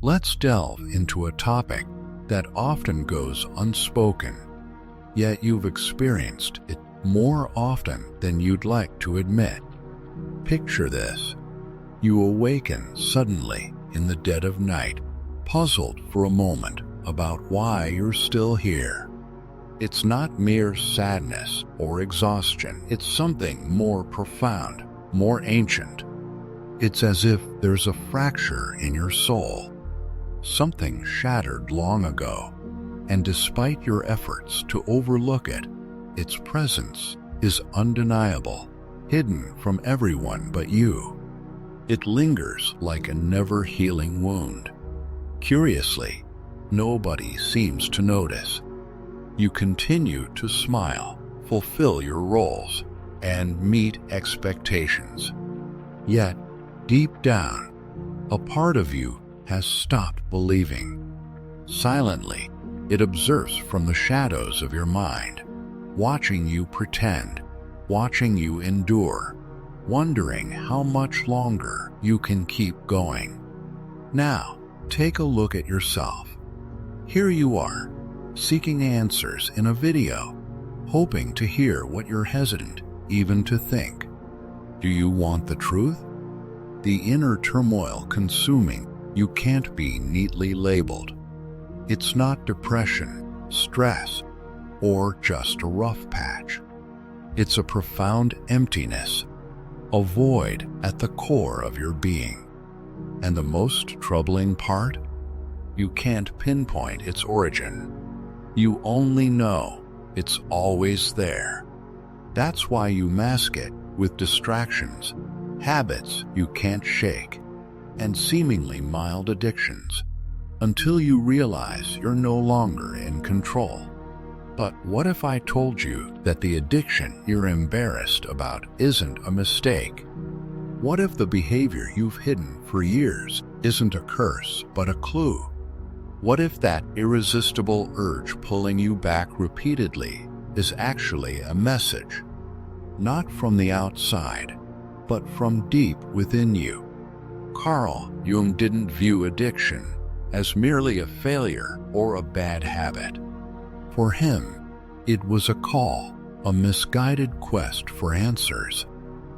Let's delve into a topic that often goes unspoken, yet you've experienced it more often than you'd like to admit. Picture this. You awaken suddenly in the dead of night, puzzled for a moment about why you're still here. It's not mere sadness or exhaustion. It's something more profound, more ancient. It's as if there's a fracture in your soul. Something shattered long ago, and despite your efforts to overlook it, its presence is undeniable, hidden from everyone but you. It lingers like a never-healing wound. Curiously, nobody seems to notice. You continue to smile, fulfill your roles, and meet expectations. Yet, deep down, a part of you has stopped believing. Silently, it observes from the shadows of your mind, watching you pretend, watching you endure, wondering how much longer you can keep going. Now, take a look at yourself. Here you are, seeking answers in a video, hoping to hear what you're hesitant even to think. Do you want the truth? The inner turmoil consuming you can't be neatly labeled. It's not depression, stress, or just a rough patch. It's a profound emptiness, a void at the core of your being. And the most troubling part? You can't pinpoint its origin. You only know it's always there. That's why you mask it with distractions, habits you can't shake, and seemingly mild addictions, until you realize you're no longer in control. But what if I told you that the addiction you're embarrassed about isn't a mistake? What if the behavior you've hidden for years isn't a curse, but a clue? What if that irresistible urge pulling you back repeatedly is actually a message, not from the outside, but from deep within you? Carl Jung didn't view addiction as merely a failure or a bad habit. For him, it was a call, a misguided quest for answers,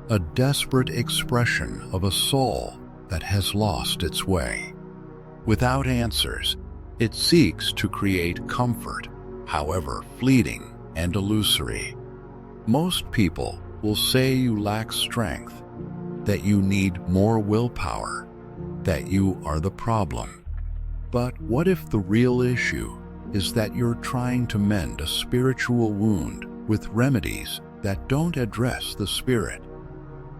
a desperate expression of a soul that has lost its way. Without answers, it seeks to create comfort, however fleeting and illusory. Most people will say you lack strength, that you need more willpower, that you are the problem. But what if the real issue is that you're trying to mend a spiritual wound with remedies that don't address the spirit?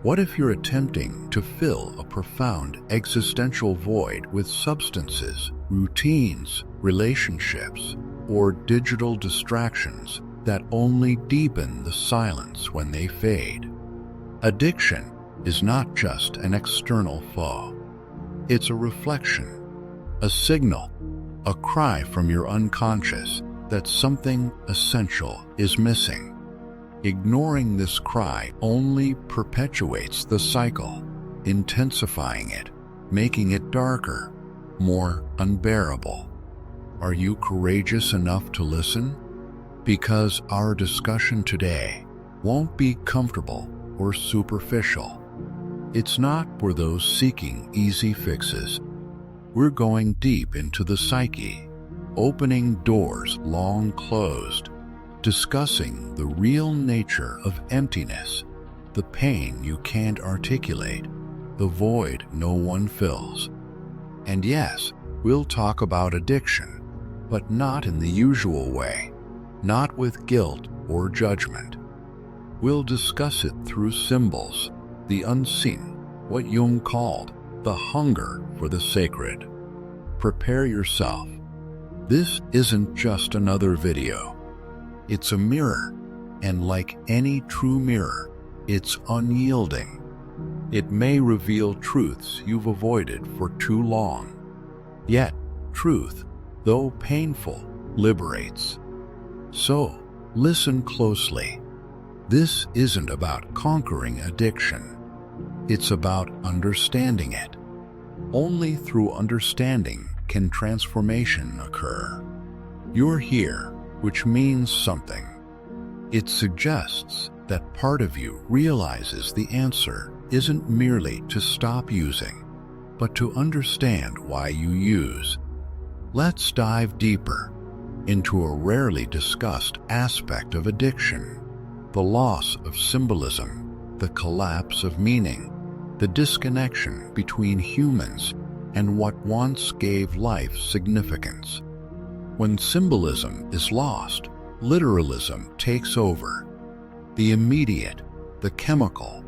What if you're attempting to fill a profound existential void with substances, routines, relationships, or digital distractions that only deepen the silence when they fade? Addiction is not just an external foe. It's a reflection, a signal, a cry from your unconscious that something essential is missing. Ignoring this cry only perpetuates the cycle, intensifying it, making it darker, more unbearable. Are you courageous enough to listen? Because our discussion today won't be comfortable or superficial. It's not for those seeking easy fixes. We're going deep into the psyche, opening doors long closed, discussing the real nature of emptiness, the pain you can't articulate, the void no one fills. And yes, we'll talk about addiction, but not in the usual way, not with guilt or judgment. We'll discuss it through symbols, the unseen, what Jung called the hunger for the sacred. Prepare yourself. This isn't just another video. It's a mirror, and like any true mirror, it's unyielding. It may reveal truths you've avoided for too long. Yet, truth, though painful, liberates. So, listen closely. This isn't about conquering addiction. It's about understanding it. Only through understanding can transformation occur. You're here, which means something. It suggests that part of you realizes the answer isn't merely to stop using, but to understand why you use. Let's dive deeper into a rarely discussed aspect of addiction: the loss of symbolism, the collapse of meaning, the disconnection between humans and what once gave life significance. When symbolism is lost, literalism takes over. The immediate, the chemical,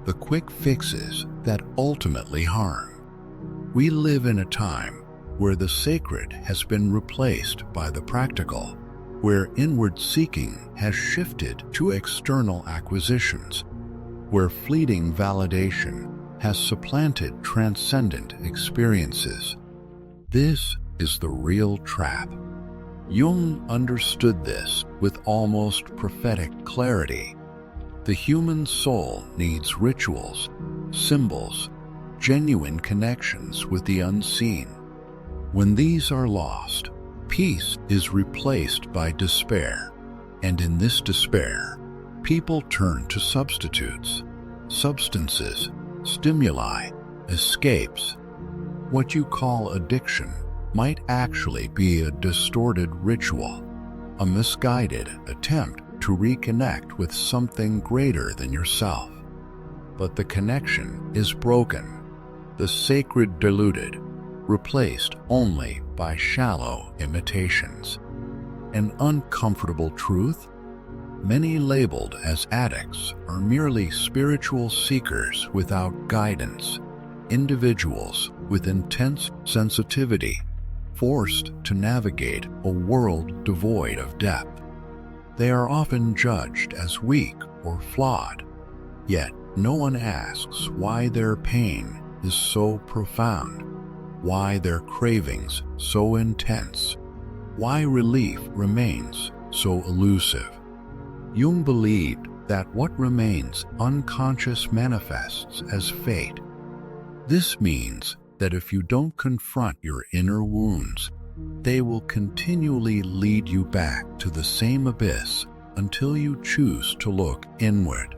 the quick fixes that ultimately harm. We live in a time where the sacred has been replaced by the practical, where inward seeking has shifted to external acquisitions, where fleeting validation has supplanted transcendent experiences. This is the real trap. Jung understood this with almost prophetic clarity. The human soul needs rituals, symbols, genuine connections with the unseen. When these are lost, peace is replaced by despair, and in this despair, people turn to substitutes, substances, stimuli, escapes. What you call addiction might actually be a distorted ritual, a misguided attempt to reconnect with something greater than yourself. But the connection is broken, the sacred diluted, replaced only by shallow imitations. An uncomfortable truth? Many labeled as addicts are merely spiritual seekers without guidance, individuals with intense sensitivity, forced to navigate a world devoid of depth. They are often judged as weak or flawed, yet no one asks why their pain is so profound, why their cravings so intense, why relief remains so elusive. Jung believed that what remains unconscious manifests as fate. This means that if you don't confront your inner wounds, they will continually lead you back to the same abyss until you choose to look inward.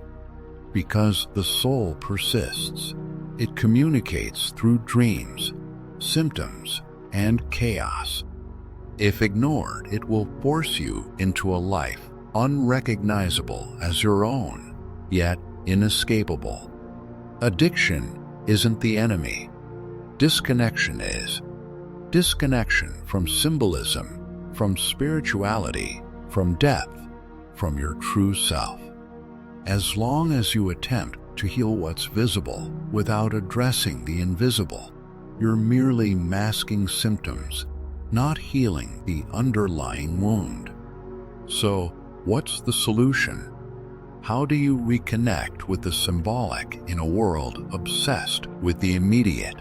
Because the soul persists, it communicates through dreams, symptoms, and chaos. If ignored, it will force you into a life unrecognizable as your own, yet inescapable. Addiction isn't the enemy. Disconnection is. Disconnection from symbolism, from spirituality, from depth, from your true self. As long as you attempt to heal what's visible without addressing the invisible, you're merely masking symptoms, not healing the underlying wound. So, what's the solution? How do you reconnect with the symbolic in a world obsessed with the immediate?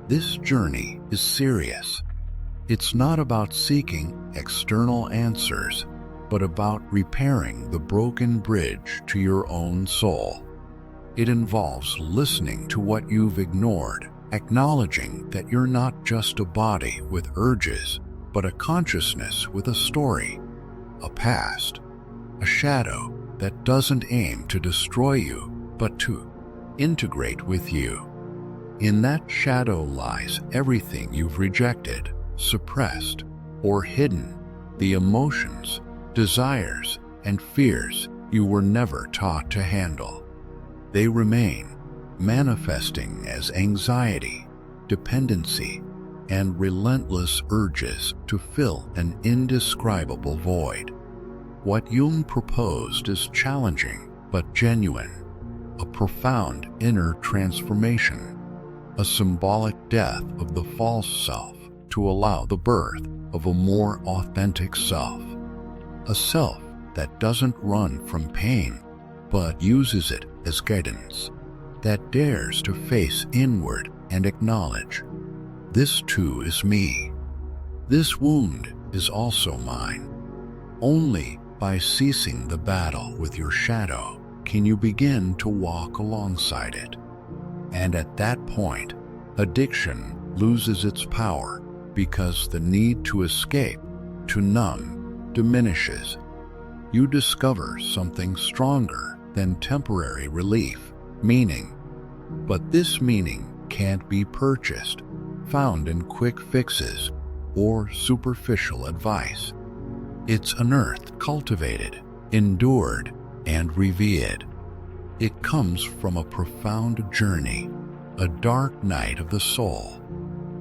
This journey is serious. It's not about seeking external answers, but about repairing the broken bridge to your own soul. It involves listening to what you've ignored, acknowledging that you're not just a body with urges, but a consciousness with a story, a past, a shadow that doesn't aim to destroy you, but to integrate with you. In that shadow lies everything you've rejected, suppressed, or hidden, the emotions, desires, and fears you were never taught to handle. They remain, manifesting as anxiety, dependency, and relentless urges to fill an indescribable void. What Jung proposed is challenging but genuine, a profound inner transformation, a symbolic death of the false self to allow the birth of a more authentic self, a self that doesn't run from pain but uses it as guidance, that dares to face inward and acknowledge, this too is me. This wound is also mine. Only by ceasing the battle with your shadow can you begin to walk alongside it. And at that point, addiction loses its power, because the need to escape, to numb, diminishes. You discover something stronger than temporary relief, meaning. But this meaning can't be purchased, found in quick fixes, or superficial advice. It's unearthed, cultivated, endured, and revered. It comes from a profound journey, a dark night of the soul,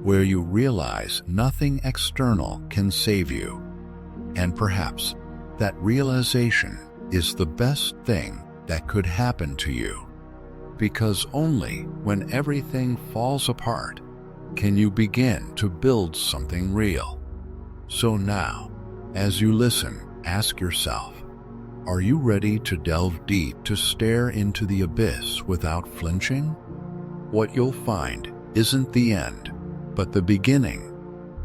where you realize nothing external can save you. And perhaps that realization is the best thing that could happen to you. Because only when everything falls apart can you begin to build something real. So now, as you listen, ask yourself, are you ready to delve deep, to stare into the abyss without flinching? What you'll find isn't the end, but the beginning,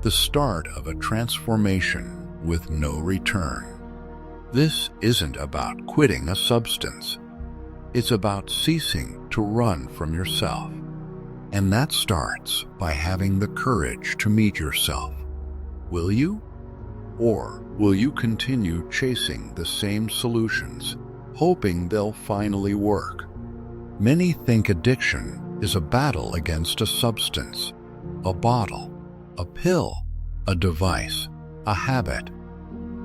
the start of a transformation with no return. This isn't about quitting a substance. It's about ceasing to run from yourself. And that starts by having the courage to meet yourself. Will you? Or will you continue chasing the same solutions, hoping they'll finally work? Many think addiction is a battle against a substance, a bottle, a pill, a device, a habit.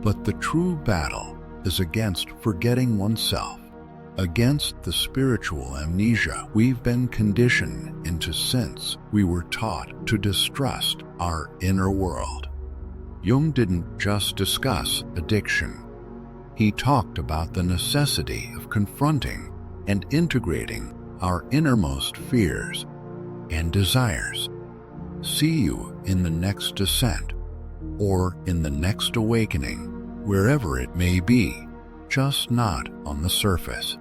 But the true battle is against forgetting oneself, against the spiritual amnesia we've been conditioned into since we were taught to distrust our inner world. Jung didn't just discuss addiction. He talked about the necessity of confronting and integrating our innermost fears and desires. See you in the next descent, or in the next awakening, wherever it may be, just not on the surface.